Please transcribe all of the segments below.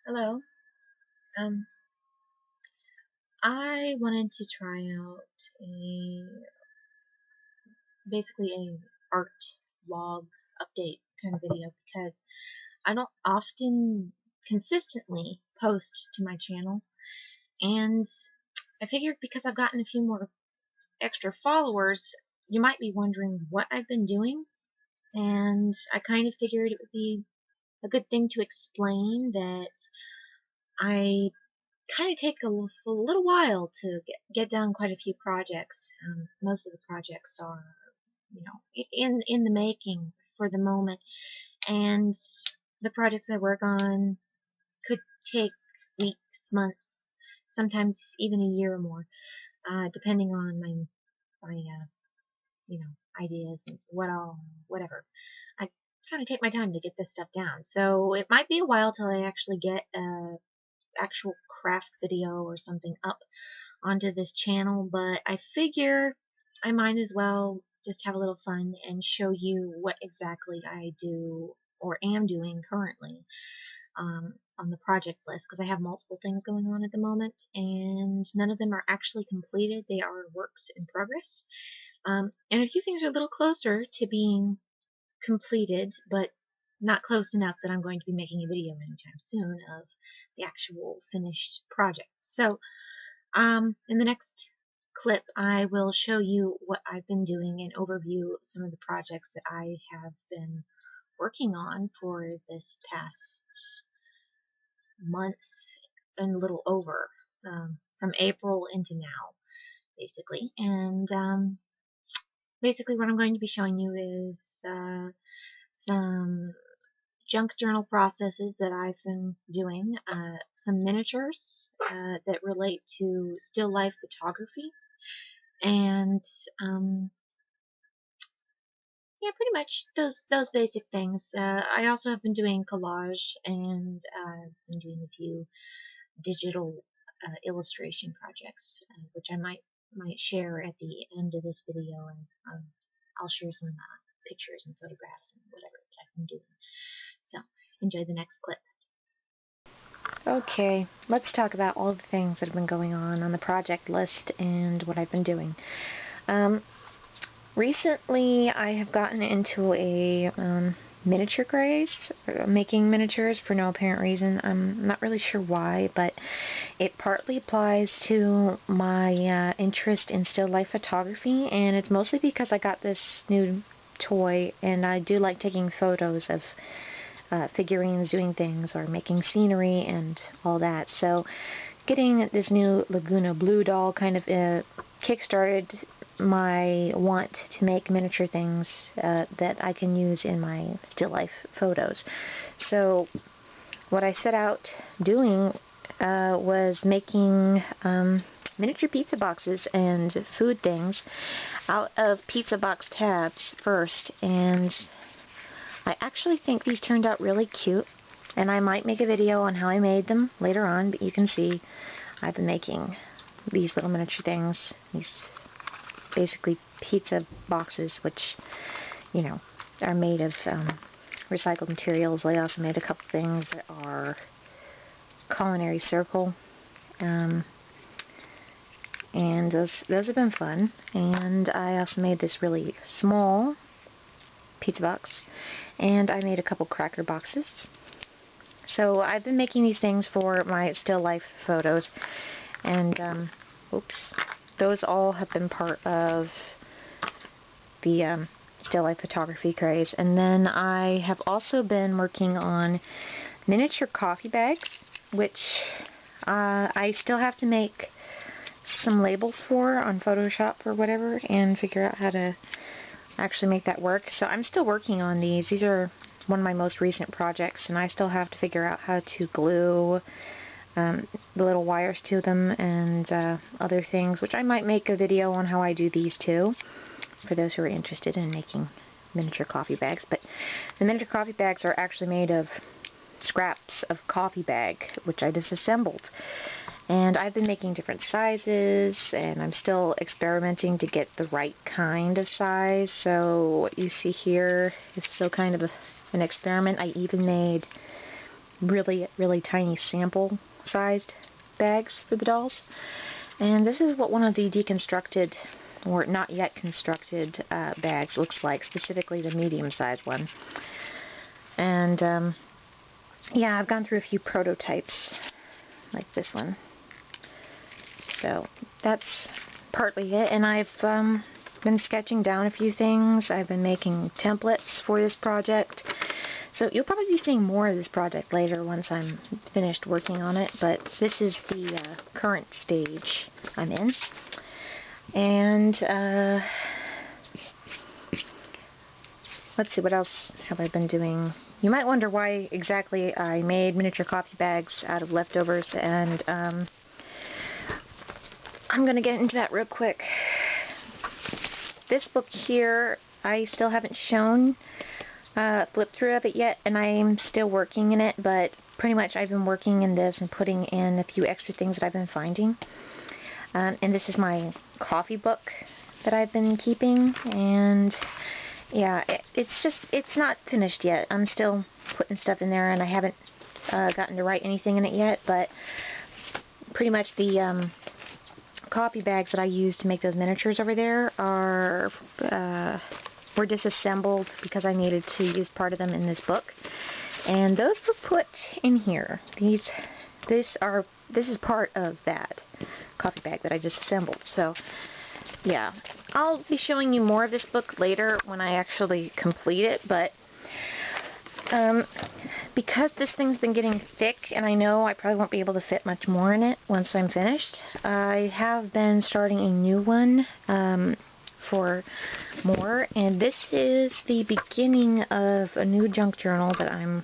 Hello. Um, I wanted to try out a basically a art vlog update kind of video because I don't often consistently post to my channel, and I figured because I've gotten a few more extra followers, you might be wondering what I've been doing, and I kind of figured it would be a good thing to explain that I kind of take a little while to get done quite a few projects. Most of the projects are, in the making for the moment, and the projects I work on could take weeks, months, sometimes even a year or more, depending on my ideas and whatever. I kind of take my time to get this stuff down, so it might be a while till I actually get a actual craft video or something up onto this channel, but I figure I might as well just have a little fun and show you what exactly I do or am doing currently on the project list, because I have multiple things going on at the moment and none of them are actually completed. They are works in progress, and a few things are a little closer to being completed, but not close enough that I'm going to be making a video anytime soon of the actual finished project. So, in the next clip, I will show you what I've been doing and overview some of the projects that I have been working on for this past month and a little over, from April into now, basically. And basically, what I'm going to be showing you is some junk journal processes that I've been doing, some miniatures that relate to still life photography, and yeah, pretty much those basic things. I also have been doing collage and been doing a few digital illustration projects, which I might share at the end of this video, and I'll share some pictures and photographs and whatever that I've been doing. So enjoy the next clip. Okay, let's talk about all the things that have been going on the project list and what I've been doing. Recently, I have gotten into a miniature craze, making miniatures for no apparent reason. I'm not really sure why, but it partly applies to my interest in still life photography, and it's mostly because I got this new toy, and I do like taking photos of figurines doing things or making scenery and all that. So getting this new Laguna Blue doll kind of kick-started my want to make miniature things that I can use in my still life photos. So what I set out doing was making miniature pizza boxes and food things out of pizza box tabs first, and I actually think these turned out really cute, and I might make a video on how I made them later on, but you can see I've been making these little miniature things, these basically pizza boxes, which, you know, are made of recycled materials. I also made a couple things that are culinary circle, and those have been fun. And I also made this really small pizza box, and I made a couple cracker boxes. So I've been making these things for my still life photos, and those all have been part of the still life photography craze. And then I have also been working on miniature coffee bags, which I still have to make some labels for on Photoshop or whatever, and figure out how to actually make that work. So I'm still working on these. These are one of my most recent projects, and I still have to figure out how to glue the little wires to them and other things, which I might make a video on how I do these too, for those who are interested in making miniature coffee bags. But the miniature coffee bags are actually made of scraps of coffee bag, which I disassembled. And I've been making different sizes, and I'm still experimenting to get the right kind of size. So what you see here is still kind of an experiment. I even made really, really tiny sample-sized bags for the dolls. And this is what one of the deconstructed, or not yet constructed, bags looks like, specifically the medium-sized one. And, yeah, I've gone through a few prototypes, like this one. So, that's partly it, and I've been sketching down a few things. I've been making templates for this project. So you'll probably be seeing more of this project later once I'm finished working on it, but this is the current stage I'm in. And let's see, what else have I been doing? You might wonder why exactly I made miniature coffee bags out of leftovers, and I'm going to get into that real quick. This book here, I still haven't shown flip through of it yet, and I'm still working in it, but pretty much I've been working in this and putting in a few extra things that I've been finding. And this is my coffee book that I've been keeping, and yeah, it's not finished yet. I'm still putting stuff in there, and I haven't gotten to write anything in it yet, but pretty much the coffee bags that I used to make those miniatures over there were disassembled because I needed to use part of them in this book, and those were put in here. This is part of that coffee bag that I just assembled. So yeah, I'll be showing you more of this book later when I actually complete it, but because this thing's been getting thick, and I know I probably won't be able to fit much more in it once I'm finished, I have been starting a new one for more, and this is the beginning of a new junk journal that I'm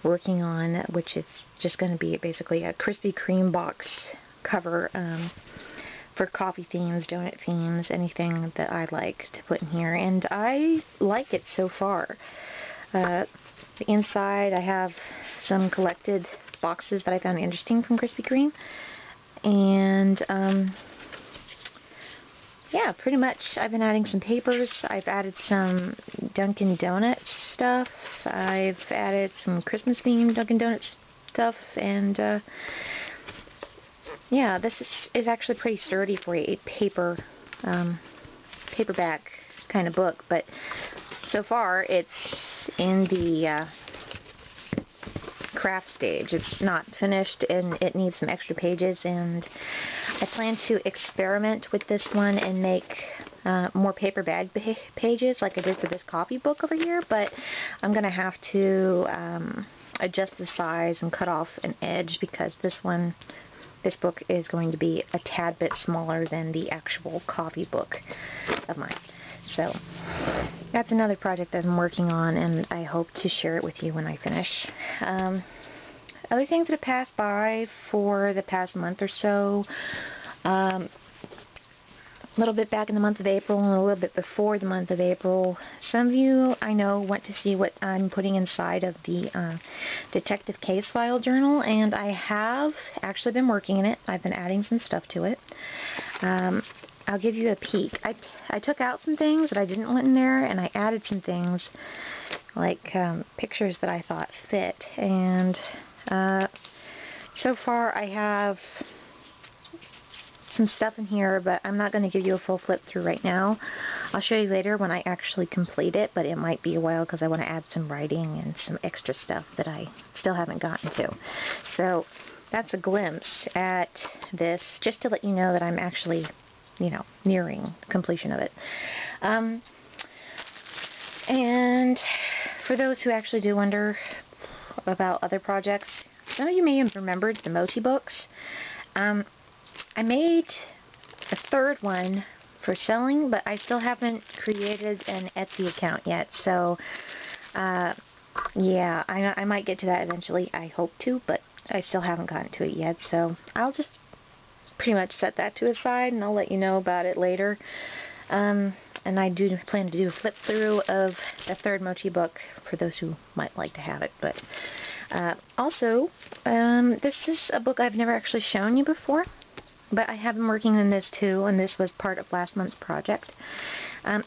working on, which is just going to be basically a Krispy Kreme box cover for coffee themes, donut themes, anything that I like to put in here, and I like it so far. The inside, I have some collected boxes that I found interesting from Krispy Kreme, and yeah, pretty much I've been adding some papers. I've added some Dunkin' Donuts stuff. I've added some Christmas themed Dunkin' Donuts stuff, and yeah, this is actually pretty sturdy for a paperback kind of book, but so far it's in the craft stage. It's not finished, and it needs some extra pages, and I plan to experiment with this one and make more paper bag pages like I did for this copy book over here, but I'm going to have to adjust the size and cut off an edge because this book is going to be a tad bit smaller than the actual copy book of mine. So that's another project that I'm working on, and I hope to share it with you when I finish. Other things that have passed by for the past month or so, a little bit back in the month of April and a little bit before the month of April, some of you I know want to see what I'm putting inside of the Detective Case File Journal, and I have actually been working in it. I've been adding some stuff to it. I'll give you a peek. I took out some things that I didn't want in there, and I added some things like pictures that I thought fit, and so far I have some stuff in here, but I'm not going to give you a full flip through right now. I'll show you later when I actually complete it, but it might be a while because I want to add some writing and some extra stuff that I still haven't gotten to. So that's a glimpse at this, just to let you know that I'm actually, you know, nearing completion of it. And for those who actually do wonder about other projects, some of you may have remembered the Mochi books. I made a third one for selling, but I still haven't created an Etsy account yet, so yeah, I might get to that eventually. I hope to, but I still haven't gotten to it yet, so I'll just pretty much set that to the side, and I'll let you know about it later. And I do plan to do a flip through of the third Mochi book for those who might like to have it. But also, this is a book I've never actually shown you before, but I have been working on this too, and this was part of last month's project.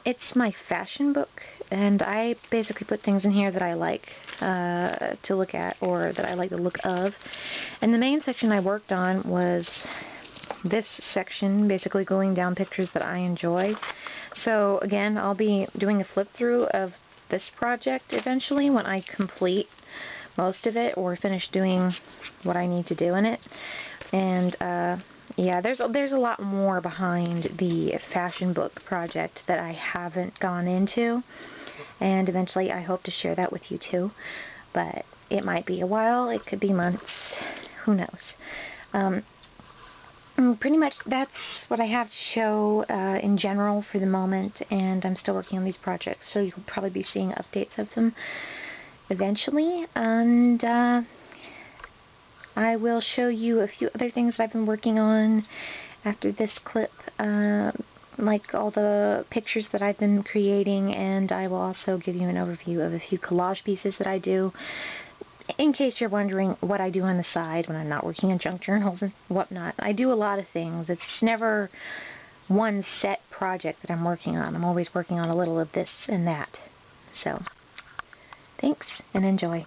It's my fashion book and I basically put things in here that I like to look at, or that I like the look of. And the main section I worked on was this section, basically gluing down pictures that I enjoy. So again, I'll be doing a flip through of this project eventually when I complete most of it or finish doing what I need to do in it. And yeah, there's a lot more behind the fashion book project that I haven't gone into, and eventually I hope to share that with you too, but it might be a while, it could be months, who knows. Pretty much that's what I have to show in general for the moment, and I'm still working on these projects, so you'll probably be seeing updates of them eventually. And I will show you a few other things that I've been working on after this clip, like all the pictures that I've been creating, and I will also give you an overview of a few collage pieces that I do, in case you're wondering what I do on the side when I'm not working on junk journals and whatnot. I do a lot of things. It's never one set project that I'm working on. I'm always working on a little of this and that. So, thanks, and enjoy.